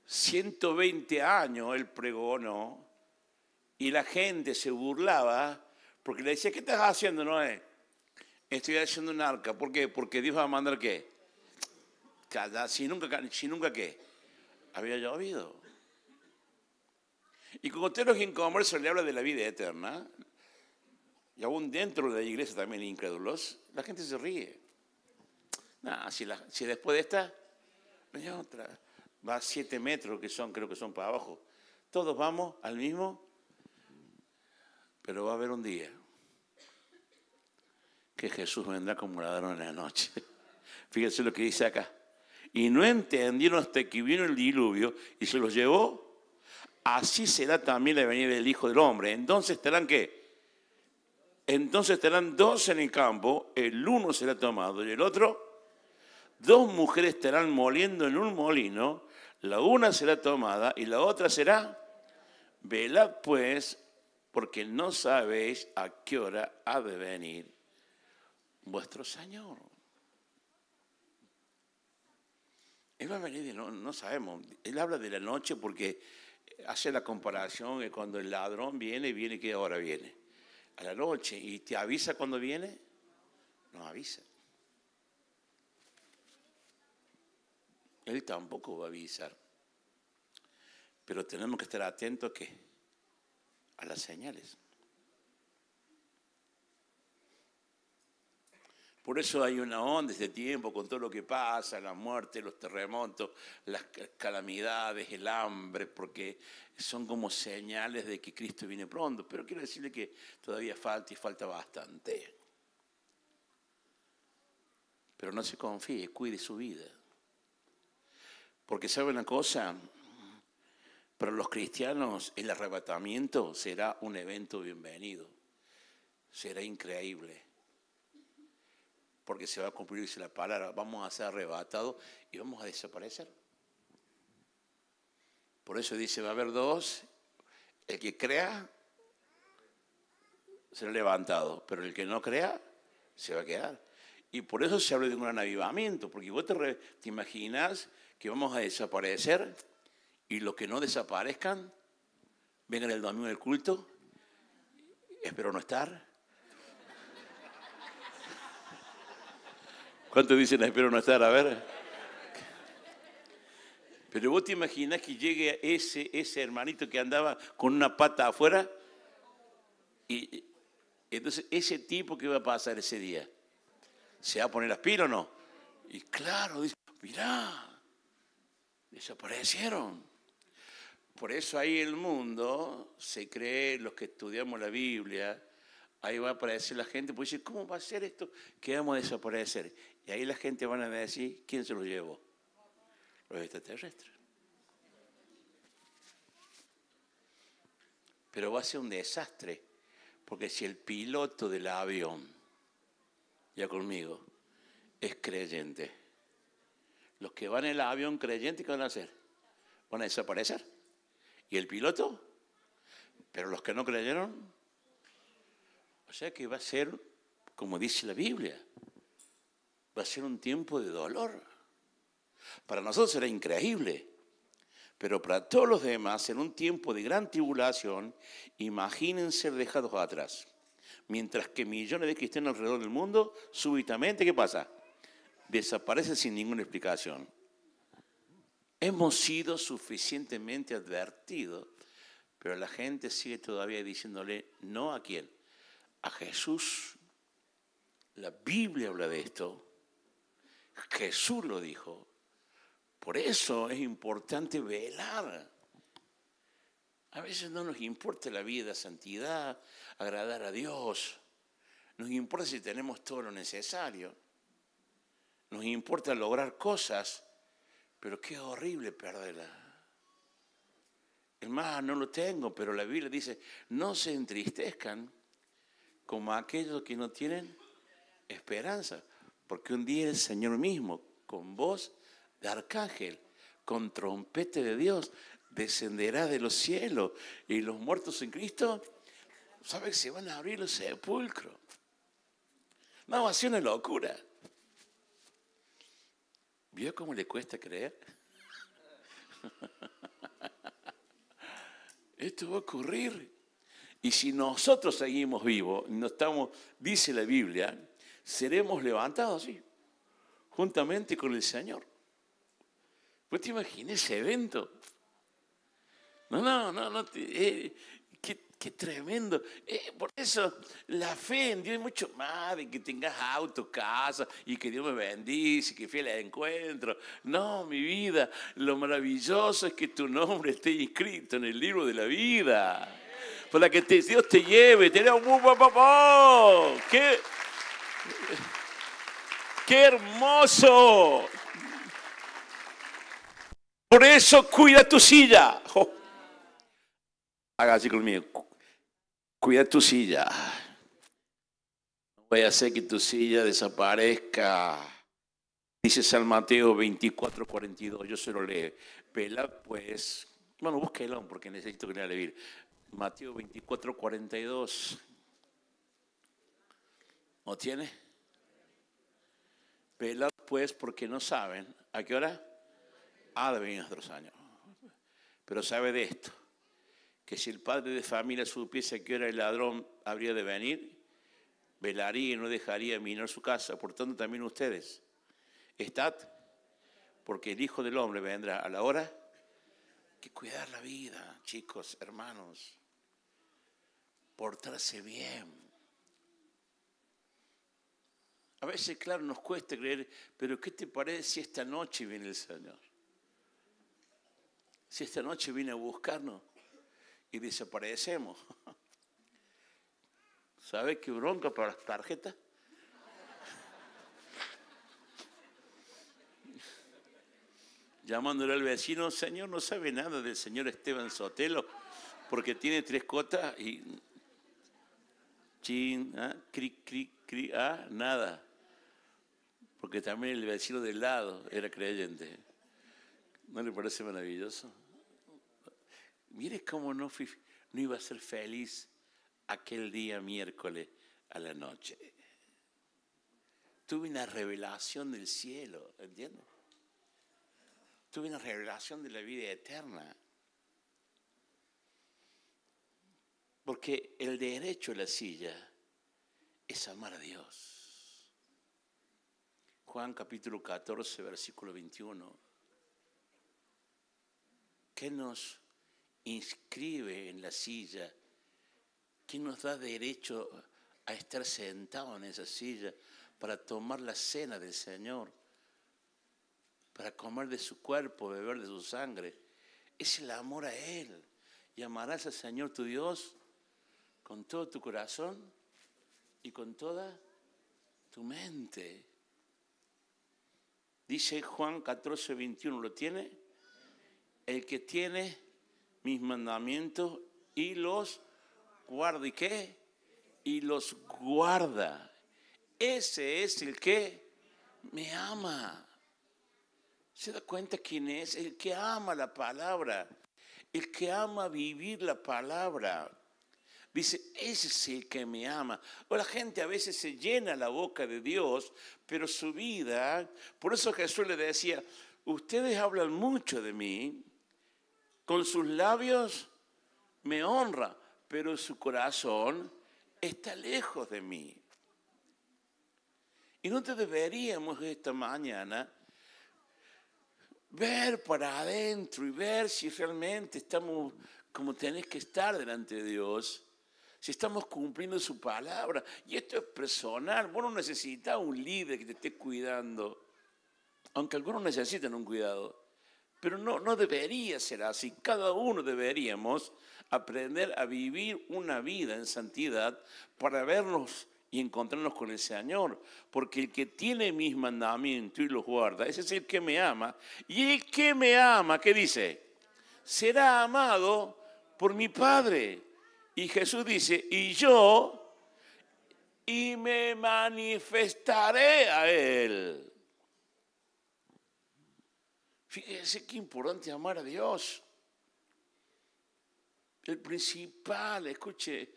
120 años él pregonó, y la gente se burlaba, porque le decía, ¿qué estás haciendo, Noé? Estoy haciendo un arca. ¿Por qué? Porque Dios va a mandar ¿qué? Si nunca ¿qué? Había llovido. Y como usted los inconversos le habla de la vida eterna, y aún dentro de la iglesia también incrédulos, la gente se ríe. Nah, si después de esta, hay otra. Va a 7 metros, creo que son para abajo. Todos vamos al mismo, pero va a haber un día que Jesús vendrá como ladrón en la noche. Fíjense lo que dice acá. Y no entendieron hasta que vino el diluvio y se los llevó. Así será también la venida del Hijo del Hombre. Entonces estarán, ¿qué? Entonces estarán 2 en el campo, el uno será tomado y el otro. 2 mujeres estarán moliendo en un molino, la una será tomada y la otra será. Velad pues, porque no sabéis a qué hora ha de venir vuestro Señor. Él va a venir y no sabemos. Él habla de la noche porque hace la comparación que cuando el ladrón viene, ¿qué hora viene? A la noche. ¿Y te avisa cuando viene? No avisa. Él tampoco va a avisar. Pero tenemos que estar atentos a las señales. Por eso hay una onda este tiempo con todo lo que pasa, la muerte, los terremotos, las calamidades, el hambre, porque son como señales de que Cristo viene pronto. Pero quiero decirle que todavía falta y falta bastante. Pero no se confíe, cuide su vida. Porque ¿sabe una cosa? Para los cristianos el arrebatamiento será un evento bienvenido. Será increíble. Porque se va a cumplirse la palabra, vamos a ser arrebatados y vamos a desaparecer. Por eso dice, va a haber 2, el que crea será levantado, pero el que no crea se va a quedar. Y por eso se habla de un gran avivamiento, porque vos te imaginas que vamos a desaparecer y los que no desaparezcan vengan el domingo del culto, espero no estar. ¿Cuántos dicen espero no estar? A ver. Pero vos te imaginás que llegue ese hermanito que andaba con una pata afuera y entonces ese tipo, ¿qué va a pasar ese día? ¿Se va a poner las pilas o no? Y claro, dice, mirá, desaparecieron. Por eso ahí el mundo se cree, los que estudiamos la Biblia, ahí va a aparecer la gente, pues dice, ¿cómo va a ser esto que vamos a desaparecer? Y ahí la gente van a decir, ¿quién se los llevó? Los extraterrestres. Pero va a ser un desastre, porque si el piloto del avión, ya conmigo, es creyente, los que van en el avión creyentes, ¿qué van a hacer? Van a desaparecer. ¿Y el piloto? Pero los que no creyeron, o sea que va a ser, como dice la Biblia, va a ser un tiempo de dolor. Para nosotros será increíble, pero para todos los demás será un tiempo de gran tribulación. Imaginen ser dejados atrás. Mientras que millones de cristianos alrededor del mundo, súbitamente, ¿qué pasa? Desaparecen sin ninguna explicación. Hemos sido suficientemente advertidos, pero la gente sigue todavía diciéndole no a quién, a Jesús. La Biblia habla de esto. Jesús lo dijo. Por eso es importante velar. A veces no nos importa la vida, santidad, agradar a Dios. Nos importa si tenemos todo lo necesario. Nos importa lograr cosas, pero qué horrible perderla. No lo tengo, pero la Biblia dice, no se entristezcan como aquellos que no tienen esperanza, porque un día el Señor mismo, con voz de arcángel, con trompete de Dios, descenderá de los cielos y los muertos en Cristo, ¿sabe que se van a abrir los sepulcros? No, va a ser una locura. ¿Vio cómo le cuesta creer? Esto va a ocurrir. Y si nosotros seguimos vivos, no estamos, dice la Biblia, seremos levantados así, juntamente con el Señor. ¿Vos te imaginas ese evento? No. Qué tremendo. Por eso la fe en Dios es mucho más de que tengas auto, casa y que Dios me bendice, que fiel encuentro. No, mi vida, lo maravilloso es que tu nombre esté inscrito en el libro de la vida. Para que Dios te lleve. ¡Qué hermoso! Por eso cuida tu silla. Oh. Haga así conmigo. Cuida tu silla. No voy a hacer que tu silla desaparezca. Dice San Mateo 24:42. Yo se lo leo. Vela pues. Bueno, búsquelo porque necesito que lea la Biblia. Mateo 24:42. ¿No tiene? Vela pues porque no saben. ¿A qué hora? Ha de venir otros años. Pero sabe de esto, que si el padre de familia supiese a qué hora el ladrón habría de venir, velaría y no dejaría minar su casa. Por tanto, también ustedes, estad, porque el Hijo del Hombre vendrá a la hora. Que cuidar la vida, chicos, hermanos, portarse bien. A veces, claro, nos cuesta creer, pero ¿qué te parece si esta noche viene el Señor? Si esta noche viene a buscarnos y desaparecemos. ¿Sabe qué bronca para las tarjetas? Llamándole al vecino, señor, no sabe nada del señor Esteban Sotelo, porque tiene 3 cotas y chin, cri, nada. Porque también el vecino del lado era creyente. ¿No le parece maravilloso? Mire cómo no iba a ser feliz aquel día miércoles a la noche. Tuve una revelación del cielo, ¿entiendes? Tuve una revelación de la vida eterna. Porque el derecho a la silla es amar a Dios. Juan capítulo 14, versículo 21. ¿Qué nos inscribe en la silla? ¿Qué nos da derecho a estar sentado en esa silla para tomar la cena del Señor? Para comer de su cuerpo, beber de su sangre. Es el amor a Él. Y amarás al Señor tu Dios con todo tu corazón y con toda tu mente. Dice Juan 14, 21, ¿lo tiene? El que tiene mis mandamientos y los guarda. ¿Y qué? Y los guarda. Ese es el que me ama. ¿Se da cuenta quién es? El que ama la palabra, el que ama vivir la palabra. Dice, ese es el que me ama. O la gente a veces se llena la boca de Dios, pero su vida, por eso Jesús le decía, ustedes hablan mucho de mí, con sus labios me honra, pero su corazón está lejos de mí. Y no te deberíamos esta mañana ver para adentro y ver si realmente estamos como tenés que estar delante de Dios, si estamos cumpliendo su palabra. Y esto es personal. Vos no necesitas un líder que te esté cuidando, aunque algunos necesitan un cuidado. Pero no debería ser así. Cada uno deberíamos aprender a vivir una vida en santidad para vernos y encontrarnos con el Señor. Porque el que tiene mis mandamientos y los guarda, ese es el que me ama. Y el que me ama, ¿qué dice? Será amado por mi Padre. Y Jesús dice, y me manifestaré a Él. Fíjese qué importante amar a Dios. El principal, escuche,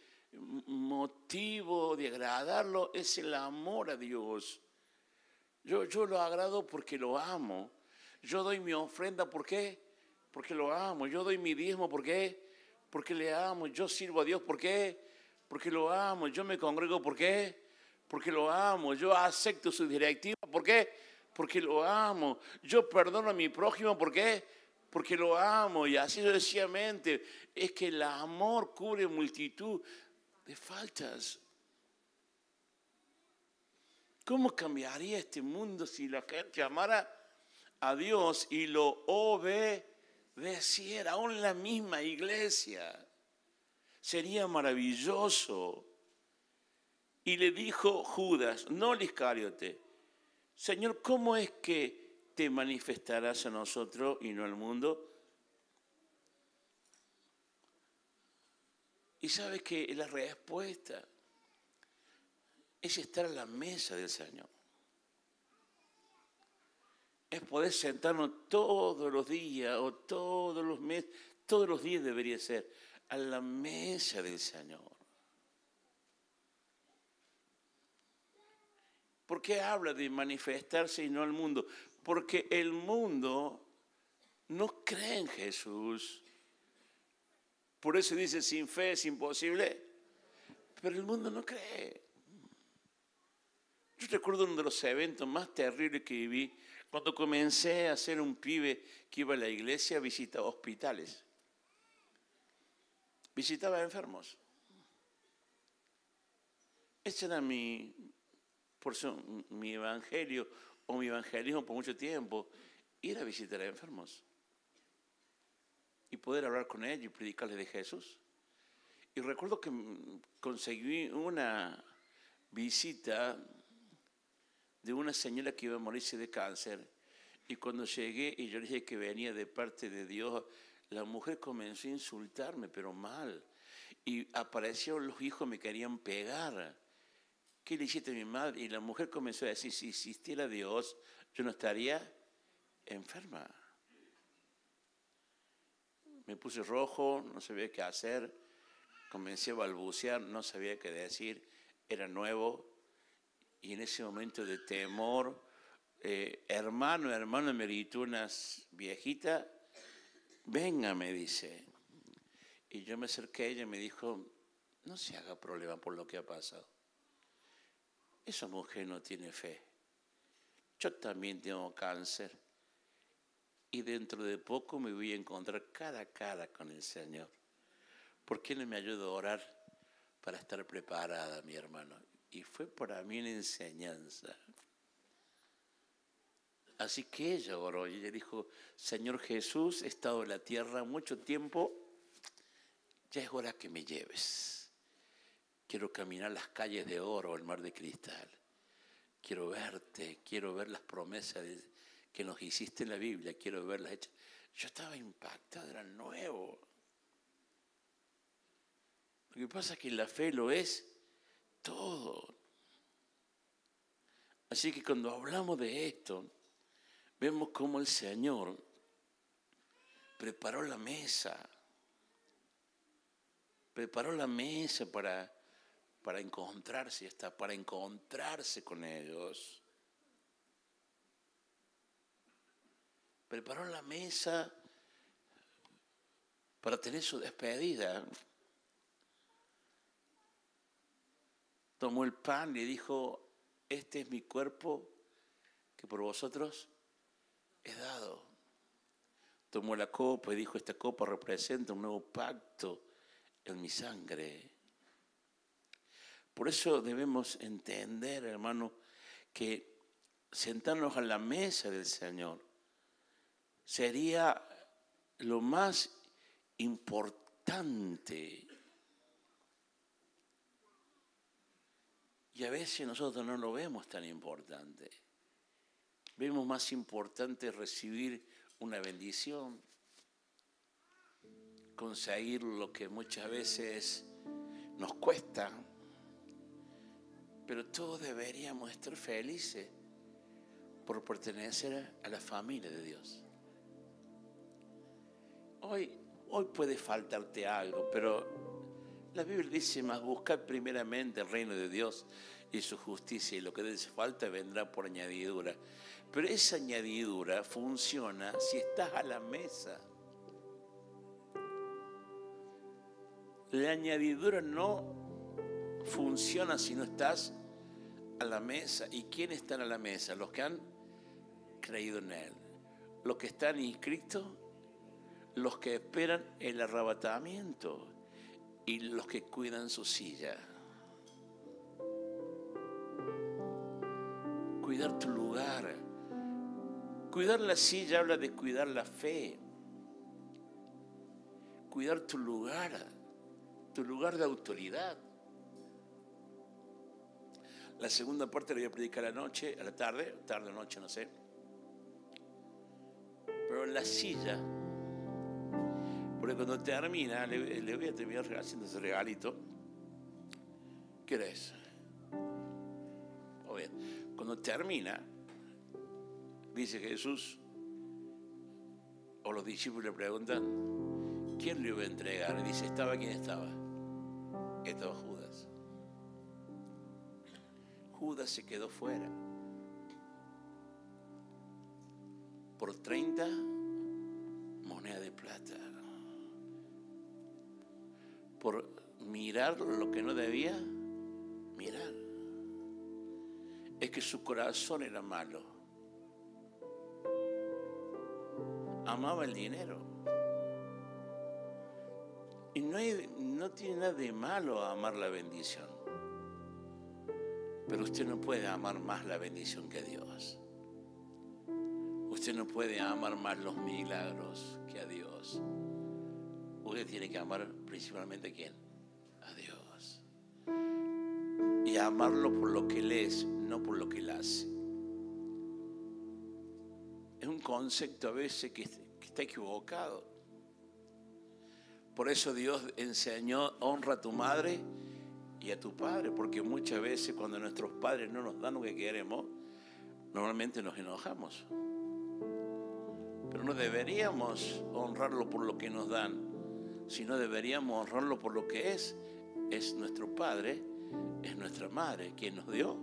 motivo de agradarlo es el amor a Dios. Yo lo agrado porque lo amo. Yo doy mi ofrenda, ¿por qué? Porque lo amo. Yo doy mi diezmo, ¿por qué? Porque le amo. Yo sirvo a Dios, ¿por qué? Porque lo amo. Yo me congrego, ¿por qué? Porque lo amo. Yo acepto su directiva, ¿por qué? Porque lo amo. Yo perdono a mi prójimo, ¿por qué? porque lo amo y así sucesivamente. Es que el amor cubre multitud de faltas. ¿Cómo cambiaría este mundo si la gente amara a Dios y lo obedeciera? Aún la misma iglesia. Sería maravilloso. Y le dijo Judas, no el Iscariote, Señor, ¿cómo es que te manifestarás a nosotros y no al mundo? Y sabe que la respuesta es estar a la mesa del Señor. Es poder sentarnos todos los días o todos los meses, todos los días debería ser, a la mesa del Señor. ¿Por qué habla de manifestarse y no al mundo? Porque el mundo no cree en Jesús. Por eso dice, sin fe es imposible. Pero el mundo no cree. Yo recuerdo uno de los eventos más terribles que viví cuando comencé a ser un pibe que iba a la iglesia a visitar hospitales. Visitaba enfermos. Ese era por eso mi evangelio o mi evangelismo por mucho tiempo, ir a visitar a enfermos y poder hablar con ellos y predicarles de Jesús. Y recuerdo que conseguí una visita de una señora que iba a morirse de cáncer, y cuando llegué y yo le dije que venía de parte de Dios, la mujer comenzó a insultarme, pero mal, y aparecieron los hijos, me querían pegar. ¿Qué le hiciste a mi madre? Y la mujer comenzó a decir, si existiera Dios, yo no estaría enferma. Me puse rojo, no sabía qué hacer, comencé a balbucear, no sabía qué decir, era nuevo, y en ese momento de temor, hermano, me gritó una viejita, venga, me dice. Y yo me acerqué a ella y me dijo, no se haga problema por lo que ha pasado. Esa mujer no tiene fe. Yo también tengo cáncer. Y dentro de poco me voy a encontrar cara a cara con el Señor. ¿Por qué no me ayuda a orar para estar preparada, mi hermano? Y fue para mí una enseñanza. Así que ella oró y ella dijo, Señor Jesús, he estado en la tierra mucho tiempo, ya es hora que me lleves. Quiero caminar las calles de oro, el mar de cristal. Quiero verte, quiero ver las promesas que nos hiciste en la Biblia, quiero verlas hechas. Yo estaba impactado, era nuevo. Lo que pasa es que la fe lo es todo. Así que cuando hablamos de esto, vemos cómo el Señor preparó la mesa. Preparó la mesa para encontrarse, para encontrarse con ellos. Preparó la mesa para tener su despedida. Tomó el pan y le dijo, este es mi cuerpo que por vosotros he dado. Tomó la copa y dijo, esta copa representa un nuevo pacto en mi sangre. Por eso debemos entender, hermano, que sentarnos a la mesa del Señor sería lo más importante. Y a veces nosotros no lo vemos tan importante. Vemos más importante recibir una bendición, conseguir lo que muchas veces nos cuesta, pero todos deberíamos estar felices por pertenecer a la familia de Dios. Hoy puede faltarte algo, pero la Biblia dice, más buscad primeramente el reino de Dios y su justicia, y lo que les falta vendrá por añadidura. Pero esa añadidura funciona si estás a la mesa. La añadidura no funciona si no estás a la mesa. ¿Y quiénes están a la mesa? Los que han creído en Él. Los que están inscritos los que esperan el arrebatamiento y los que cuidan su silla. Cuidar tu lugar. Cuidar la silla habla de cuidar la fe. Cuidar tu lugar de autoridad. La segunda parte la voy a predicar a la tarde o noche, no sé. Pero la silla, porque cuando termina, le voy a terminar haciendo ese regalito. ¿Qué hora es? Cuando termina, dice Jesús, o los discípulos le preguntan, ¿quién le iba a entregar? Y dice, ¿estaba quién estaba? Estaba Judas. Judas se quedó fuera por 30 monedas de plata, por mirar lo que no debía mirar. Es que su corazón era malo, amaba el dinero. Y no tiene nada de malo amar la bendición, pero usted no puede amar más la bendición que a Dios. Usted no puede amar más los milagros que a Dios. Usted tiene que amar principalmente ¿a quién? A Dios. Y amarlo por lo que Él es, no por lo que Él hace. Es un concepto a veces que está equivocado. Por eso Dios enseñó, honra a tu madre y a tu padre, porque muchas veces cuando nuestros padres no nos dan lo que queremos, normalmente nos enojamos. Pero no deberíamos honrarlo por lo que nos dan, sino deberíamos honrarlo por lo que es nuestro padre, es nuestra madre, quien nos dio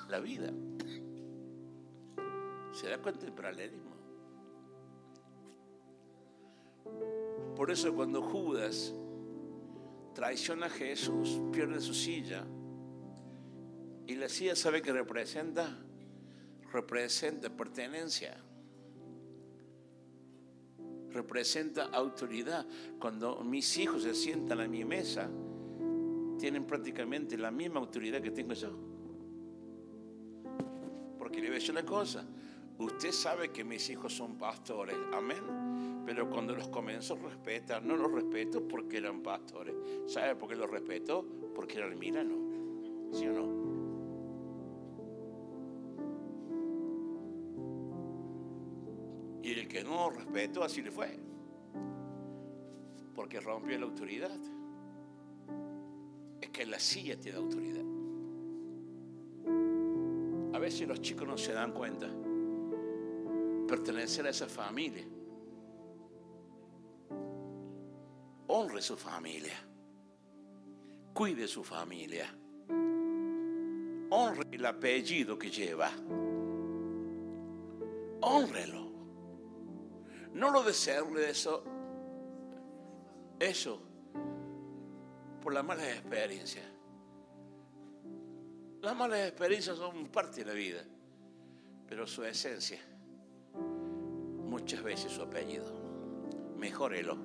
la vida. ¿Se da cuenta del paralelismo? Por eso cuando Judas traiciona a Jesús, pierde su silla. Y la silla, ¿sabe qué representa? Representa pertenencia. Representa autoridad. Cuando mis hijos se sientan a mi mesa, tienen prácticamente la misma autoridad que tengo yo. Porque le voy a decir una cosa. Usted sabe que mis hijos son pastores, amén. Pero cuando los comienzo a respetar, no los respeto porque eran pastores. ¿Sabe por qué los respeto? Porque eran Milano. ¿Sí o no? Y el que no respetó, así le fue. Porque rompió la autoridad. Es que la silla te da autoridad. A veces los chicos no se dan cuenta. Pertenecer a esa familia. Honre su familia. Cuide su familia. Honre el apellido que lleva. Hónrelo. No lo desearle eso por las malas experiencias. Las malas experiencias son parte de la vida, pero su esencia, muchas veces su apellido. Mejórelo.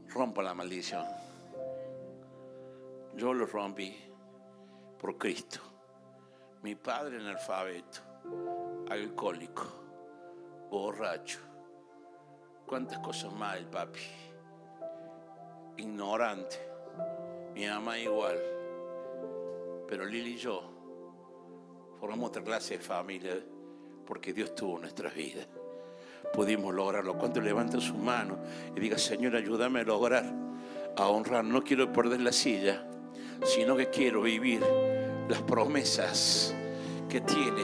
Rompa la maldición. Yo lo rompí por Cristo. Mi padre analfabeto, alcohólico, borracho, cuántas cosas más el papi, ignorante, mi mamá igual, pero Lili y yo formamos otra clase de familia porque Dios tuvo nuestras vidas. Pudimos lograrlo. Cuando levanta su mano y diga, Señor, ayúdame a lograr, a honrar. No quiero perder la silla, sino que quiero vivir las promesas que tiene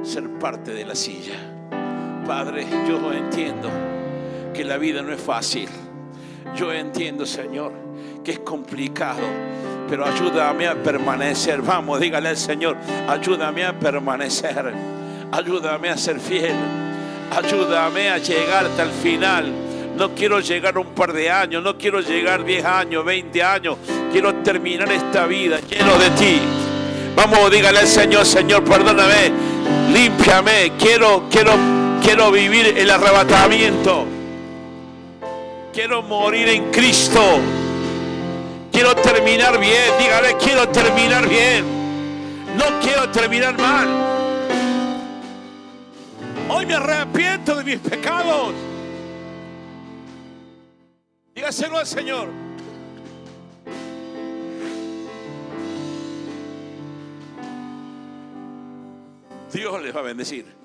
ser parte de la silla. Padre, yo entiendo que la vida no es fácil. Yo entiendo, Señor, que es complicado, pero ayúdame a permanecer. Vamos, dígale al Señor, ayúdame a permanecer, ayúdame a ser fiel, ayúdame a llegar hasta el final. No quiero llegar un par de años, no quiero llegar 10 años, 20 años. Quiero terminar esta vida lleno de ti. Vamos, dígale al Señor, Señor, perdóname, límpiame. Quiero Quiero vivir el arrebatamiento. Quiero morir en Cristo. Quiero terminar bien. Dígale, quiero terminar bien. No quiero terminar mal. Hoy me arrepiento de mis pecados. Dígaselo al Señor. Dios les va a bendecir.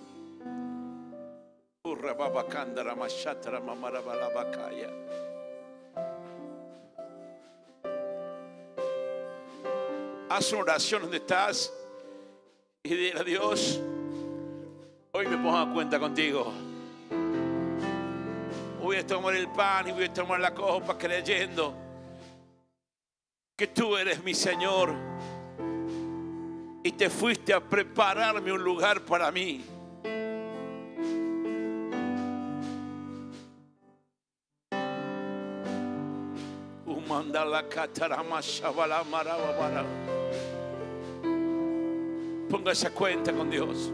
Haz una oración donde estás y dile a Dios: hoy me pongo a cuenta contigo. Voy a tomar el pan y voy a tomar la copa creyendo que tú eres mi Señor y te fuiste a prepararme un lugar para mí. Ponga esa cuenta con Dios.